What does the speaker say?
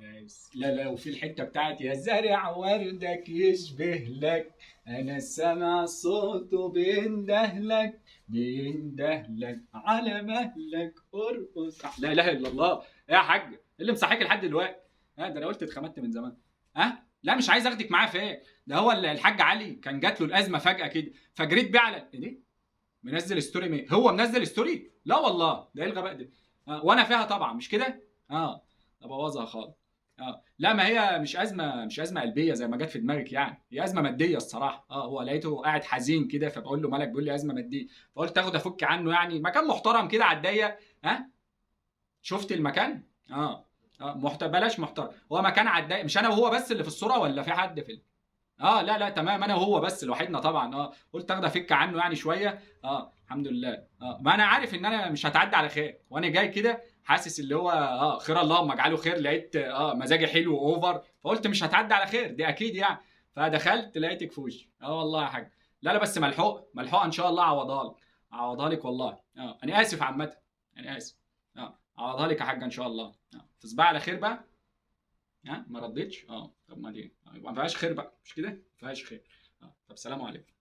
بس لا لا، وفي الحته بتاعت يا زارع وردك يشبه لك، انا سامع صوته بيندهلك بيندهلك على مهلك ارقص. لا اله الا الله. إيه يا حاج اللي مصحيك لحد دلوقتي؟ ها ده انا قلت اتخمدت من زمان. ها لا مش عايز اخدك معاه فين. ده هو الحاج علي كان جات له الازمه فجاه كده فجريت بيه على ايه. منزل ستوري مين؟ هو منزل ستوري؟ لا والله ده ايه الغباء ده؟ وانا فيها طبعا مش كده؟ ابوظها خالص. لا ما هي مش ازمه قلبيه زي ما جت في دماغك يعني، هي ازمه ماديه الصراحه. هو لقيته قاعد حزين كده فبقول له مالك، بيقول لي ازمه ماديه، فقلت اخد افك عنه يعني، مكان محترم كده على الضيق. شفت المكان؟ بلاش محترم، هو مكان على الضيق، مش انا وهو بس اللي في الصوره ولا في حد في لا لا تمام، انا وهو بس لوحدنا طبعا. قلت اخد افك عنه يعني شويه. الحمد لله. ما انا عارف ان انا مش هتعدي على خير، وانا جاي كده حاسس اللي هو خير اللهم اجعله خير، لقيت مزاجي حلو اوفر، فقلت مش هتعدي على خير دي اكيد يعني. فدخلت لقيتك في وشي. والله يا حاج. لا لا بس ملحوق ملحوق ان شاء الله، عوضها لك عوضها لك والله. انا اسف عامه، انا اسف. عوضها لك يا حاج ان شاء الله. تصبح على خير بقى. ما ردتش. طب ما دي يبقى ما فيهاش خير بقى، مش كده؟ ما فيهاش خير. طب سلام عليكم.